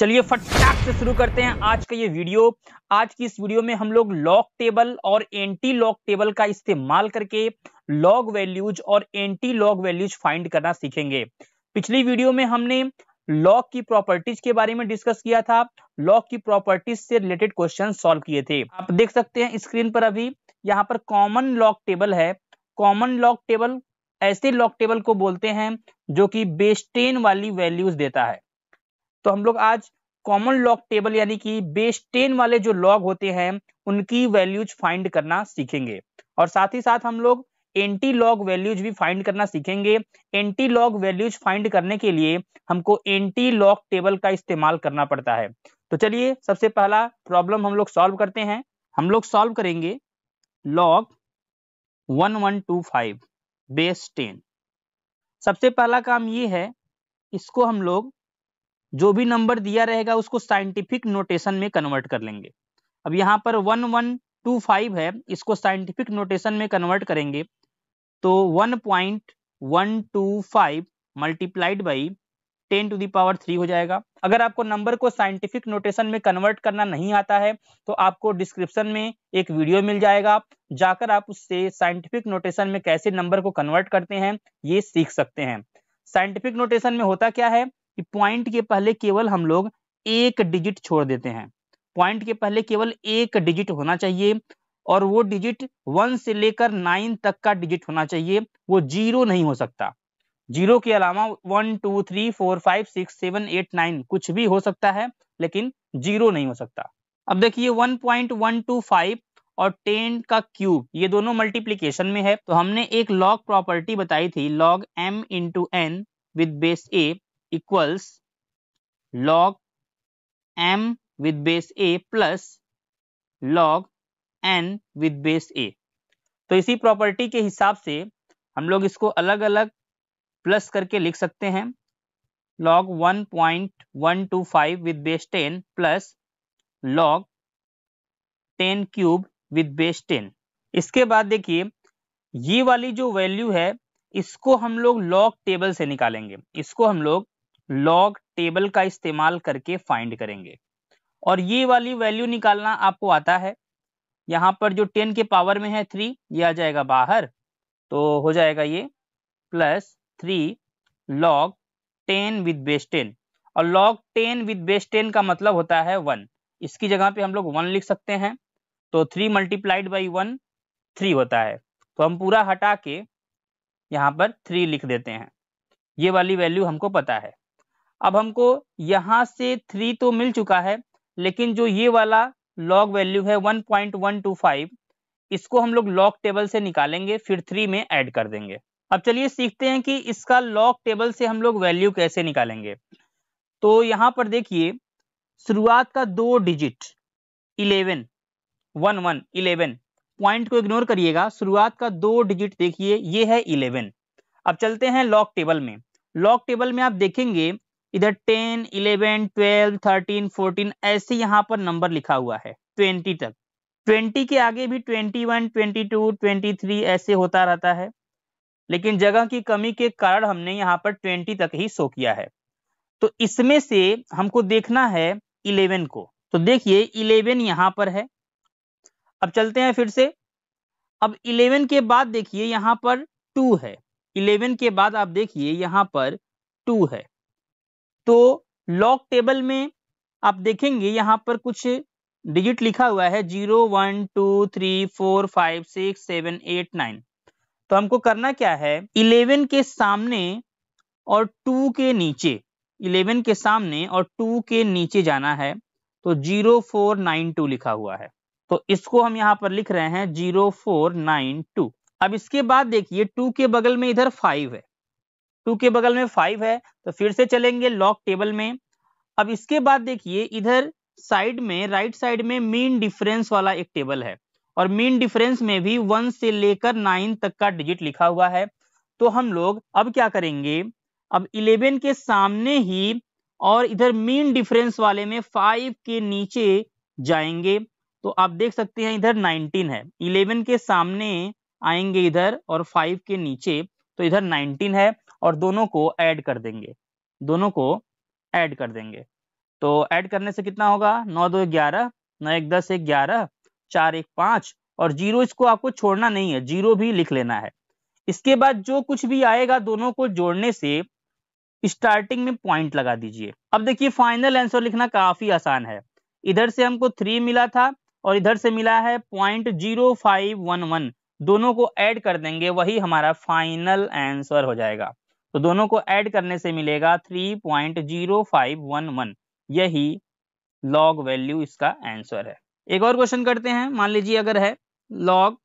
चलिए फटाक से शुरू करते हैं आज का ये वीडियो। आज की इस वीडियो में हम लोग लॉग टेबल और एंटी लॉग टेबल का इस्तेमाल करके लॉग वैल्यूज और एंटी लॉग वैल्यूज फाइंड करना सीखेंगे। पिछली वीडियो में हमने लॉग की प्रॉपर्टीज के बारे में डिस्कस किया था। लॉग की प्रॉपर्टीज से रिलेटेड क्वेश्चन सॉल्व किए थे। आप देख सकते हैं स्क्रीन पर अभी यहाँ पर कॉमन लॉग टेबल है। कॉमन लॉग टेबल ऐसे लॉग टेबल को बोलते हैं जो कि बेस 10 वाली वैल्यूज देता है। तो हम लोग आज कॉमन लॉग टेबल यानी कि बेस 10 वाले जो लॉग होते हैं उनकी वैल्यूज फाइंड करना सीखेंगे और साथ ही साथ हम लोग एंटी लॉग वैल्यूज भी फाइंड करना सीखेंगे। एंटी लॉग वैल्यूज फाइंड करने के लिए हमको एंटी लॉग टेबल का इस्तेमाल करना पड़ता है। तो चलिए सबसे पहला प्रॉब्लम हम लोग सॉल्व करते हैं। हम लोग सॉल्व करेंगे लॉग 1125 बेस 10। सबसे पहला काम ये है, इसको हम लोग जो भी नंबर दिया रहेगा उसको साइंटिफिक नोटेशन में कन्वर्ट कर लेंगे। अब यहाँ पर 1125 है, इसको साइंटिफिक नोटेशन में कन्वर्ट करेंगे तो 1.125 multiplied by 10 to the power 3 हो जाएगा। अगर आपको नंबर को साइंटिफिक नोटेशन में कन्वर्ट करना नहीं आता है तो आपको डिस्क्रिप्शन में एक वीडियो मिल जाएगा, जाकर आप उससे साइंटिफिक नोटेशन में कैसे नंबर को कन्वर्ट करते हैं ये सीख सकते हैं। साइंटिफिक नोटेशन में होता क्या है कि पॉइंट के पहले केवल हम लोग एक डिजिट छोड़ देते हैं। पॉइंट के पहले केवल एक डिजिट होना चाहिए और वो डिजिट 1 से लेकर 9 तक का डिजिट होना चाहिए, वो जीरो नहीं हो सकता। जीरो के अलावा 1 2 3 4 5 6 7 8 9 कुछ भी हो सकता है लेकिन जीरो नहीं हो सकता। अब देखिए 1.125 और 10 का क्यूब ये दोनों मल्टीप्लीकेशन में है, तो हमने एक लॉग प्रॉपर्टी बताई थी, log m into N with base a equals log m with base a plus log n with base a। तो इसी प्रॉपर्टी के हिसाब से हम लोग इसको अलग अलग प्लस करके लिख सकते हैं। log 1.125 with base 10 plus log 10 cube with base 10। इसके बाद देखिए ये वाली जो वैल्यू है इसको हम लोग लॉग टेबल से निकालेंगे। इसको हम लोग लॉग टेबल का इस्तेमाल करके फाइंड करेंगे और ये वाली वैल्यू निकालना आपको आता है। यहाँ पर जो 10 के पावर में है 3 ये आ जाएगा बाहर, तो हो जाएगा ये प्लस 3 लॉग 10 विद बेस 10 और लॉग 10 विद बेस 10 का मतलब होता है 1। इसकी जगह पे हम लोग 1 लिख सकते हैं, तो 3 मल्टीप्लाइड बाई 1 3 होता है, तो हम पूरा हटा के यहाँ पर 3 लिख देते हैं। ये वाली वैल्यू हमको पता है। अब हमको यहाँ से 3 तो मिल चुका है, लेकिन जो ये वाला लॉग वैल्यू है 1.125 इसको हम लोग लॉग टेबल से निकालेंगे, फिर 3 में ऐड कर देंगे। अब चलिए सीखते हैं कि इसका लॉग टेबल से हम लोग वैल्यू कैसे निकालेंगे। तो यहाँ पर देखिए शुरुआत का 2 डिजिट 11 11 पॉइंट को इग्नोर करिएगा, शुरुआत का 2 डिजिट देखिए ये है 11। अब चलते हैं लॉग टेबल में। लॉग टेबल में आप देखेंगे इधर 10 11 12 13 14 ऐसे यहाँ पर नंबर लिखा हुआ है 20 तक। 20 के आगे भी 21 22 23 ऐसे होता रहता है, लेकिन जगह की कमी के कारण हमने यहाँ पर 20 तक ही शो किया है। तो इसमें से हमको देखना है 11 को, तो देखिए 11 यहाँ पर है। अब चलते हैं फिर से। अब 11 के बाद देखिए यहाँ पर 2 है। 11 के बाद आप देखिए यहाँ पर 2 है। तो लॉग टेबल में आप देखेंगे यहाँ पर कुछ डिजिट लिखा हुआ है 0 1 2 3 4 5 6 7 8 9। तो हमको करना क्या है, 11 के सामने और 2 के नीचे, 11 के सामने और 2 के नीचे जाना है, तो 0492 लिखा हुआ है, तो इसको हम यहाँ पर लिख रहे हैं 0492। अब इसके बाद देखिए 2 के बगल में इधर 5 है, 2 के बगल में 5 है, तो फिर से चलेंगे लॉग टेबल में। अब इसके बाद देखिए इधर साइड में राइट साइड में मीन डिफरेंस वाला एक टेबल है और मीन डिफरेंस में भी 1 से लेकर 9 तक का डिजिट लिखा हुआ है। तो हम लोग अब क्या करेंगे, अब 11 के सामने ही और इधर मीन डिफरेंस वाले में 5 के नीचे जाएंगे, तो आप देख सकते हैं इधर 19 है। 11 के सामने आएंगे इधर और 5 के नीचे, तो इधर 19 है और दोनों को ऐड कर देंगे, दोनों को ऐड कर देंगे। तो ऐड करने से कितना होगा, 9 2 11, 9 1 10 11, 4 1 5 और 0 इसको आपको छोड़ना नहीं है, 0 भी लिख लेना है। इसके बाद जो कुछ भी आएगा दोनों को जोड़ने से स्टार्टिंग में पॉइंट लगा दीजिए। अब देखिए फाइनल आंसर लिखना काफी आसान है। इधर से हमको 3 मिला था और इधर से मिला है 0.0511, दोनों को ऐड कर देंगे, वही हमारा फाइनल आंसर हो जाएगा। तो दोनों को ऐड करने से मिलेगा 3.0511, यही लॉग वैल्यू इसका आंसर है। एक और क्वेश्चन करते हैं। मान लीजिए अगर है लॉग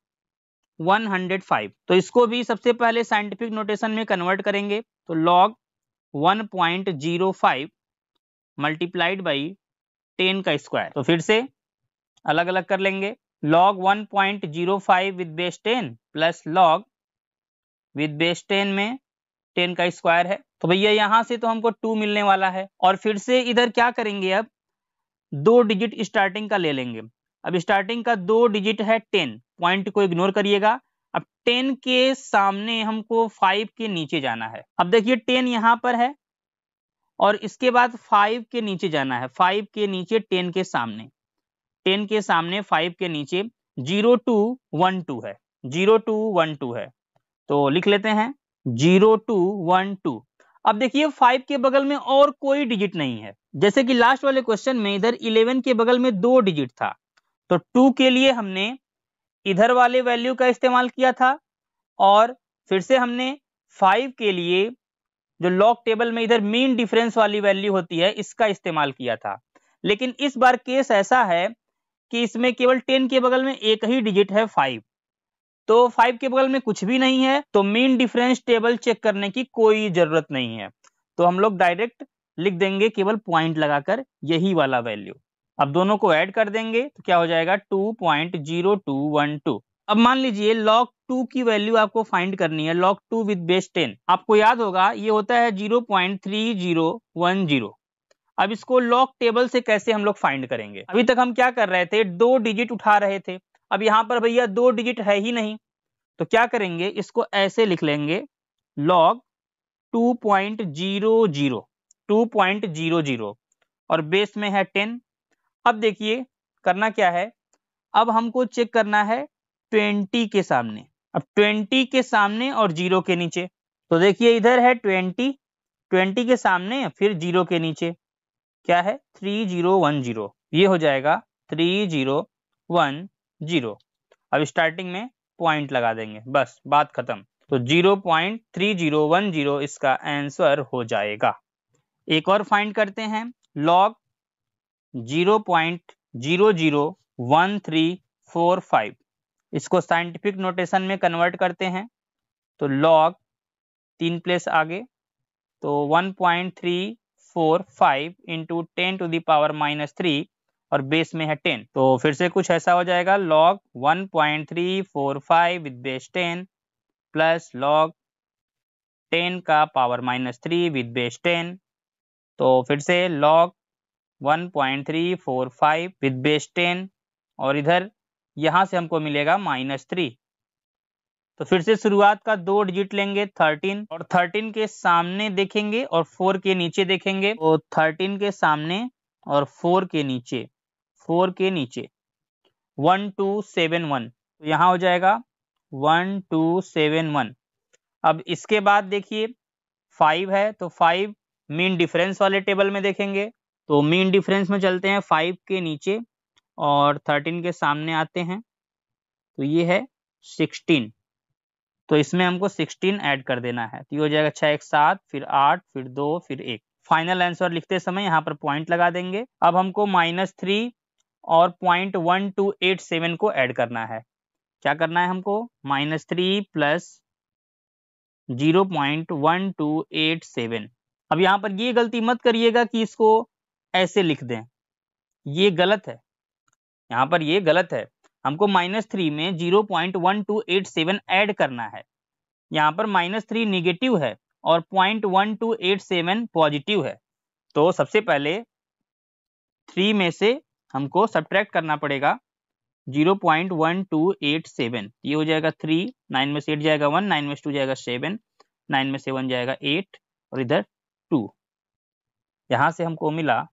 105, तो इसको भी सबसे पहले साइंटिफिक नोटेशन में कन्वर्ट करेंगे। तो लॉग 1.05 मल्टीप्लाइड बाई 10 का स्क्वायर, तो फिर से अलग अलग कर लेंगे। Log 1.05 with base 10 plus log with base 10 में 10 का स्क्वायर है। तो भैया यहाँ से तो हमको 2 मिलने वाला है और फिर से इधर क्या करेंगे, अब 2 डिजिट स्टार्टिंग का ले लेंगे। अब स्टार्टिंग का 2 डिजिट है 10, पॉइंट को इग्नोर करिएगा। अब 10 के सामने हमको 5 के नीचे जाना है। अब देखिए 10 यहाँ पर है और इसके बाद 5 के नीचे जाना है, 5 के नीचे 10 के सामने, 10 के सामने 5 के नीचे 0212 है, 0212 है। तो लिख लेते हैं 0212। अब देखिए 5 के बगल में और कोई डिजिट नहीं है, जैसे कि लास्ट वाले क्वेश्चन में इधर 11 के बगल में 2 डिजिट था, तो 2 के लिए हमने इधर वाले वैल्यू का इस्तेमाल किया था और फिर से हमने 5 के लिए जो लॉग टेबल में इधर मीन डिफरेंस वाली वैल्यू होती है इसका इस्तेमाल किया था। लेकिन इस बार केस ऐसा है कि इसमें केवल 10 के बगल में एक ही डिजिट है 5, तो 5 के बगल में कुछ भी नहीं है, तो मीन डिफरेंस टेबल चेक करने की कोई जरूरत नहीं है। तो हम लोग डायरेक्ट लिख देंगे केवल पॉइंट लगाकर यही वाला वैल्यू। अब दोनों को ऐड कर देंगे तो क्या हो जाएगा 2.0212। अब मान लीजिए log 2 की वैल्यू आपको फाइंड करनी है, log 2 विद बेस 10। आपको याद होगा ये होता है 0.3010। अब इसको लॉग टेबल से कैसे हम लोग फाइंड करेंगे, अभी तक हम क्या कर रहे थे, 2 डिजिट उठा रहे थे। अब यहाँ पर भैया 2 डिजिट है ही नहीं, तो क्या करेंगे, इसको ऐसे लिख लेंगे log 2.00 और बेस में है 10। अब देखिए करना क्या है, अब हमको चेक करना है 20 के सामने। अब 20 के सामने और 0 के नीचे, तो देखिए इधर है 20 के सामने फिर 0 के नीचे क्या है 3010, ये हो जाएगा 3010। अब स्टार्टिंग में पॉइंट लगा देंगे, बस बात खत्म। तो 0.3010 इसका आंसर हो जाएगा। एक और फाइंड करते हैं, लॉग 0.001345, इसको साइंटिफिक नोटेशन में कन्वर्ट करते हैं। तो लॉग 3 प्लेस आगे, तो 1.345 इंटू 10 टू द पावर -3 और बेस में है 10, तो फिर से कुछ ऐसा हो जाएगा log 1.345 with base 10 plus log 10 का पावर -3 विद बेस 10, तो फिर से log 1.345 विद बेस 10 और इधर यहाँ से हमको मिलेगा -3। तो फिर से शुरुआत का 2 डिजिट लेंगे 13 और 13 के सामने देखेंगे और 4 के नीचे देखेंगे, तो 13 के सामने और 4 के नीचे 1271, तो यहाँ हो जाएगा 1271। अब इसके बाद देखिए 5 है, तो 5 मीन डिफरेंस वाले टेबल में देखेंगे, तो मीन डिफरेंस में चलते हैं 5 के नीचे और 13 के सामने आते हैं, तो ये है 16, तो इसमें हमको 16 ऐड कर देना है, तो ये हो जाएगा 6 1 7 फिर 8 फिर 2 फिर 1। फाइनल आंसर लिखते समय यहाँ पर पॉइंट लगा देंगे। अब हमको -3 और 0.1287 को ऐड करना है। क्या करना है हमको, -3 प्लस 0.1287। अब यहाँ पर ये गलती मत करिएगा कि इसको ऐसे लिख दें, ये गलत है, यहाँ पर ये गलत है। हमको -3 में 0.1287 ऐड करना है। यहाँ पर -3 निगेटिव है और 0.1287 पॉजिटिव है, तो सबसे पहले 3 में से हमको सब्ट्रैक्ट करना पड़ेगा 0.1287। ये हो जाएगा 3, 9 में से 8 जाएगा 1, 9 में से 2 जाएगा 7, 9 में से 1 जाएगा 8 और इधर 2। यहाँ से हमको मिला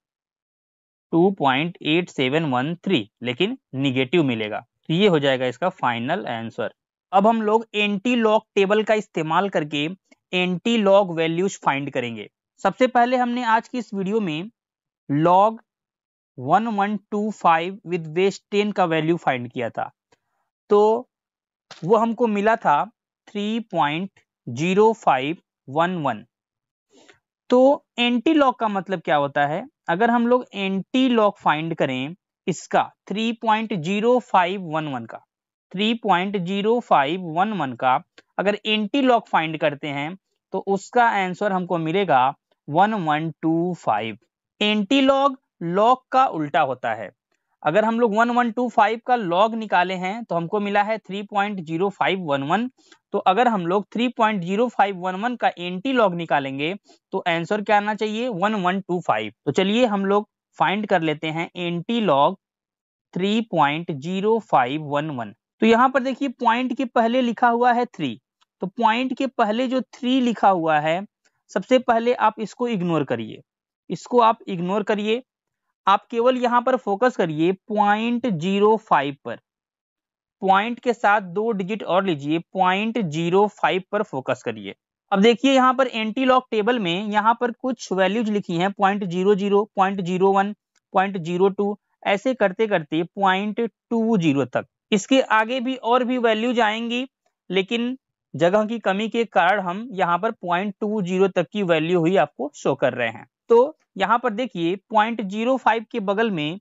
2.8713, लेकिन निगेटिव मिलेगा। तो ये हो जाएगा इसका फाइनल आंसर। अब हम लोग एंटी लॉग टेबल का इस्तेमाल करके एंटी लॉग वैल्यूज फाइंड करेंगे। सबसे पहले हमने आज की इस वीडियो में लॉग 1125 विद बेस 10 का वैल्यू फाइंड किया था, तो वो हमको मिला था 3.0511। तो एंटी लॉग का मतलब क्या होता है? अगर हम लोग एंटी लॉग फाइंड करें इसका 3.0511 का 3.0511 का अगर एंटी लॉग फाइंड करते हैं तो उसका आंसर हमको मिलेगा 1125। एंटी लॉग लॉग का उल्टा होता है। अगर हम लोग 1125 का लॉग निकाले हैं तो हमको मिला है 3.0511। तो अगर हम लोग 3.0511 का एंटी लॉग निकालेंगे तो आंसर क्या आना चाहिए? 1125। तो चलिए हम लोग फाइंड कर लेते हैं एंटी लॉग 3.0511। तो यहाँ पर देखिए पॉइंट के पहले लिखा हुआ है 3, तो पॉइंट के पहले जो 3 लिखा हुआ है सबसे पहले आप इसको इग्नोर करिए, इसको आप इग्नोर करिए। आप केवल यहाँ पर फोकस करिए 0.05 पर, पॉइंट के साथ 2 डिजिट और लीजिए, 0.05 पर फोकस करिए। अब देखिए यहाँ पर एंटी लॉग टेबल में यहाँ पर कुछ वैल्यूज लिखी हैं 0.00, 0.01, 0.02, ऐसे करते करते 0.20 तक। इसके आगे भी और भी वैल्यूज आएंगी, लेकिन जगह की कमी के कारण हम यहाँ पर 0.20 तक की वैल्यू ही आपको शो कर रहे हैं। तो यहाँ पर देखिए 0.05 के बगल में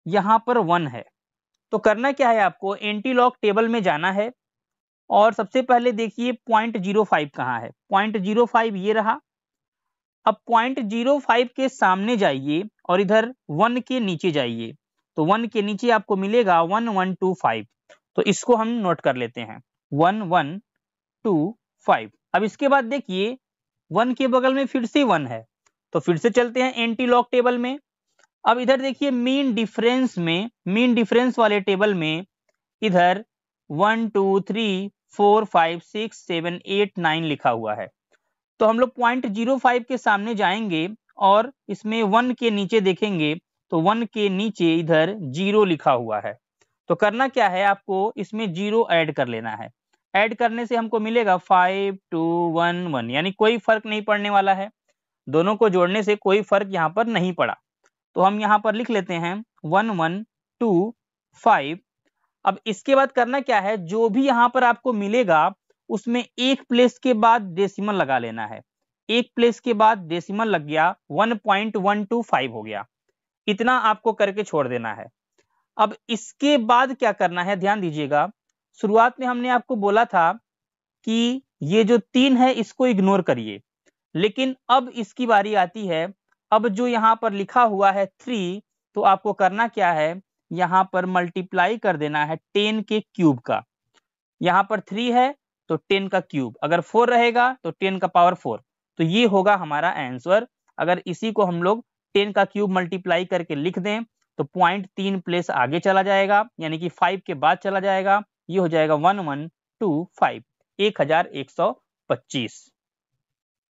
यहाँ पर 1 है। तो करना क्या है, आपको एंटी लॉग टेबल में जाना है और सबसे पहले देखिए 0.05 कहाँ है। 0.05 ये रहा। अब 0.05 के सामने जाइए और इधर 1 के नीचे जाइए, तो 1 के नीचे आपको मिलेगा 1125। तो इसको हम नोट कर लेते हैं 1125। अब इसके बाद देखिए 1 के बगल में फिर से 1 है, तो फिर से चलते हैं एंटी लॉग टेबल में। अब इधर देखिए मीन डिफरेंस में, मीन डिफरेंस वाले टेबल में इधर 1 2 3 4 5 6 7 8 9 लिखा हुआ है। तो हम लोग 0.05 के सामने जाएंगे और इसमें 1 के नीचे देखेंगे तो 1 के नीचे इधर 0 लिखा हुआ है। तो करना क्या है, आपको इसमें 0 ऐड कर लेना है। ऐड करने से हमको मिलेगा 5211, यानी कोई फर्क नहीं पड़ने वाला है, दोनों को जोड़ने से कोई फर्क यहाँ पर नहीं पड़ा। तो हम यहाँ पर लिख लेते हैं 1125। अब इसके बाद करना क्या है, जो भी यहाँ पर आपको मिलेगा उसमें एक प्लेस के बाद डेसिमल लगा लेना है। एक प्लेस के बाद डेसिमल लग गया, 1.125 हो गया। इतना आपको करके छोड़ देना है। अब इसके बाद क्या करना है, ध्यान दीजिएगा। शुरुआत में हमने आपको बोला था कि ये जो 3 है इसको इग्नोर करिए, लेकिन अब इसकी बारी आती है। अब जो यहाँ पर लिखा हुआ है 3, तो आपको करना क्या है, यहाँ पर मल्टीप्लाई कर देना है 10 के क्यूब का। यहाँ पर 3 है तो 10 का क्यूब, अगर 4 रहेगा तो 10 का पावर 4। तो ये होगा हमारा आंसर। अगर इसी को हम लोग 10 का क्यूब मल्टीप्लाई करके लिख दें तो 0.3 प्लेस आगे चला जाएगा, यानी कि 5 के बाद चला जाएगा। ये हो जाएगा 1125, 1125।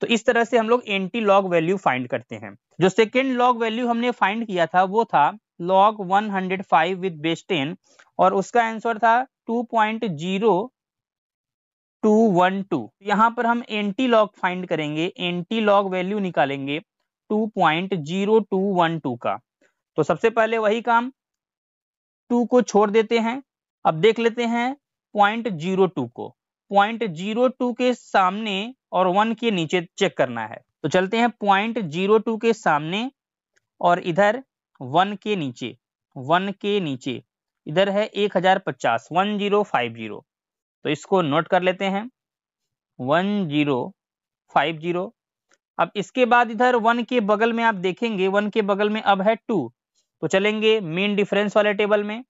तो इस तरह से हम लोग एंटी लॉग वैल्यू फाइंड करते हैं। जो सेकेंड लॉग वैल्यू हमने फाइंड किया था वो था लॉग 105 विद बेस 10 और उसका आंसर था 2.0212। यहाँ पर हम एंटी लॉग फाइंड करेंगे, एंटी लॉग वैल्यू निकालेंगे 2.0212 का। तो सबसे पहले वही काम, 2 को छोड़ देते हैं। अब देख लेते हैं 0.02 को, 0.02 के सामने और 1 के नीचे चेक करना है। तो चलते हैं 0.02 के सामने और इधर 1 के नीचे, 1 के नीचे इधर है 1050, 1050। तो इसको नोट कर लेते हैं 1050। अब इसके बाद इधर 1 के बगल में आप देखेंगे, 1 के बगल में अब है 2। तो चलेंगे मीन डिफरेंस वाले टेबल में।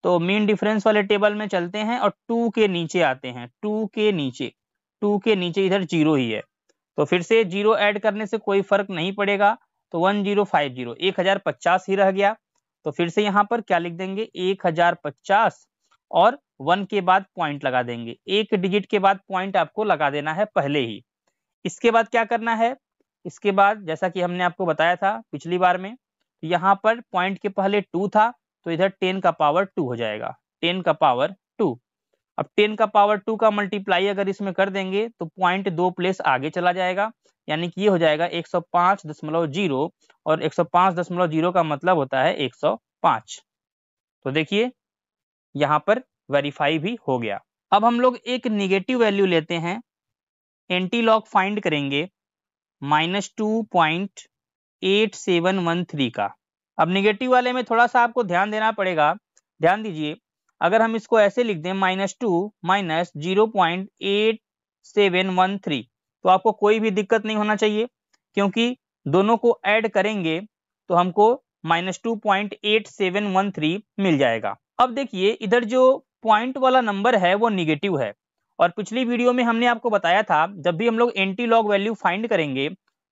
तो मीन डिफरेंस वाले टेबल में चलते हैं और 2 के नीचे आते हैं, 2 के नीचे, 2 के नीचे इधर 0 ही है। तो फिर से 0 ऐड करने से कोई फर्क नहीं पड़ेगा, तो 1050, 1050 ही रह गया। तो फिर से यहाँ पर क्या लिख देंगे, 1050 और 1 के बाद पॉइंट लगा देंगे। एक डिजिट के बाद पॉइंट आपको लगा देना है पहले ही। इसके बाद क्या करना है, इसके बाद जैसा कि हमने आपको बताया था पिछली बार में, यहाँ पर पॉइंट के पहले 2 था तो इधर 10 का पावर 2 हो जाएगा, 10 का पावर 2। अब 10 का पावर 2 का मल्टीप्लाई अगर इसमें कर देंगे तो पॉइंट 2 प्लेस आगे चला जाएगा, यानी कि ये हो जाएगा 105.0 और 105.0 का मतलब होता है 105। तो देखिए यहाँ पर वेरीफाई भी हो गया। अब हम लोग एक निगेटिव वैल्यू लेते हैं, एंटी लॉग फाइंड करेंगे -2.8713 का। अब निगेटिव वाले में थोड़ा सा आपको ध्यान देना पड़ेगा, ध्यान दीजिए। अगर हम इसको ऐसे लिख दें -2 - 0.8713 तो आपको कोई भी दिक्कत नहीं होना चाहिए, क्योंकि दोनों को ऐड करेंगे तो हमको -2.8713 मिल जाएगा। अब देखिए इधर जो पॉइंट वाला नंबर है वो निगेटिव है, और पिछली वीडियो में हमने आपको बताया था जब भी हम लोग एंटी लॉग वैल्यू फाइंड करेंगे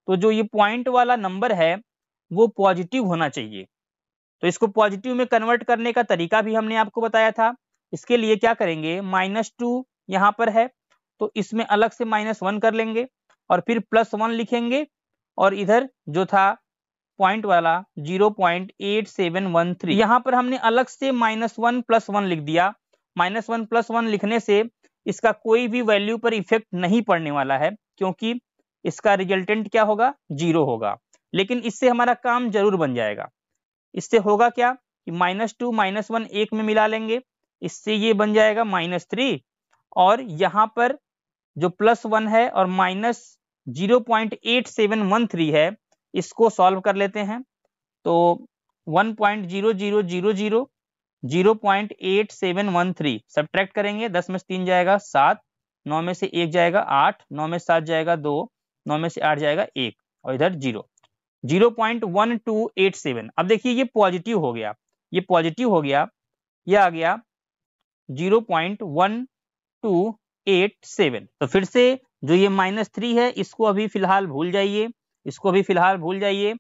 तो जो ये पॉइंट वाला नंबर है वो पॉजिटिव होना चाहिए। तो इसको पॉजिटिव में कन्वर्ट करने का तरीका भी हमने आपको बताया था। इसके लिए क्या करेंगे, -2 यहाँ पर है तो इसमें अलग से -1 कर लेंगे और फिर +1 लिखेंगे, और इधर जो था पॉइंट वाला 0.8713 यहाँ पर हमने अलग से -1 + 1 लिख दिया। -1 + 1 लिखने से इसका कोई भी वैल्यू पर इफेक्ट नहीं पड़ने वाला है, क्योंकि इसका रिजल्टेंट क्या होगा, 0 होगा। लेकिन इससे हमारा काम जरूर बन जाएगा। इससे होगा क्या कि -2 - 1 एक में मिला लेंगे, इससे ये बन जाएगा -3, और यहाँ पर जो +1 है और -0.8713 है इसको सॉल्व कर लेते हैं। तो 1.0000 0.8713 सब्ट्रैक्ट करेंगे, 10 में से 3 जाएगा 7, 9 में से 1 जाएगा 8, 9 में से 7 जाएगा 2, 9 में से 8 जाएगा 1, और इधर 0.1287। अब देखिए ये पॉजिटिव हो गया, ये पॉजिटिव हो गया, ये आ गया 0.1287। तो फिर से जो ये -3 है इसको अभी फिलहाल भूल जाइए, इसको भी फिलहाल भूल जाइए।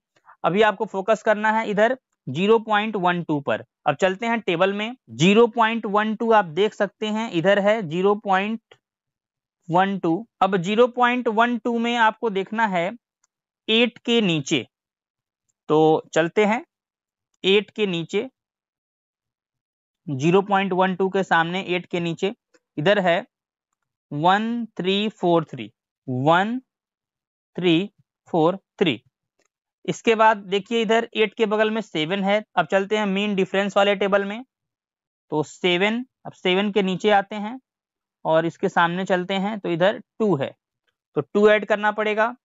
अभी आपको फोकस करना है इधर 0.12 पर। अब चलते हैं टेबल में, 0.12 आप देख सकते हैं इधर है 0.12। अब 0.12 में आपको देखना है 8 के नीचे, तो चलते हैं 8 के नीचे, 0.12 के सामने 8 के नीचे इधर है 1343, 1343। इसके बाद देखिए इधर 8 के बगल में 7 है। अब चलते हैं मीन डिफरेंस वाले टेबल में, तो 7, अब 7 के नीचे आते हैं और इसके सामने चलते हैं तो इधर 2 है, तो 2 ऐड करना पड़ेगा,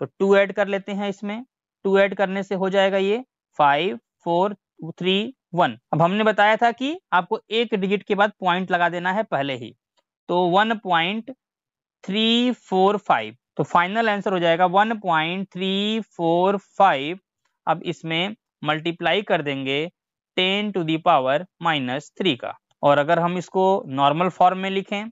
तो 2 ऐड कर लेते हैं इसमें। 2 ऐड करने से हो जाएगा ये 5 4 3 1। अब हमने बताया था कि आपको एक डिजिट के बाद पॉइंट लगा देना है पहले ही, तो 1.345, तो फाइनल आंसर हो जाएगा 1.345। अब इसमें मल्टीप्लाई कर देंगे 10⁻³ का, और अगर हम इसको नॉर्मल फॉर्म में लिखें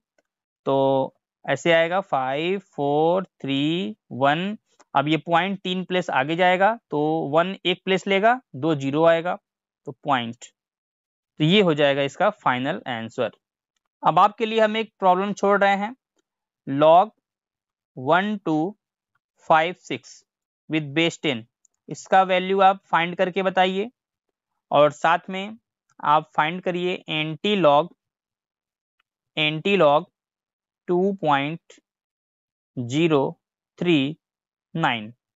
तो ऐसे आएगा 5 4 3 1। अब ये पॉइंट 3 प्लेस आगे जाएगा तो 1 एक प्लेस लेगा, 2 0 आएगा, तो पॉइंट, तो ये हो जाएगा इसका फाइनल आंसर। अब आपके लिए हम एक प्रॉब्लम छोड़ रहे हैं, log 1256 विद बेस 10, इसका वैल्यू आप फाइंड करके बताइए, और साथ में आप फाइंड करिए एंटी लॉग 2.039।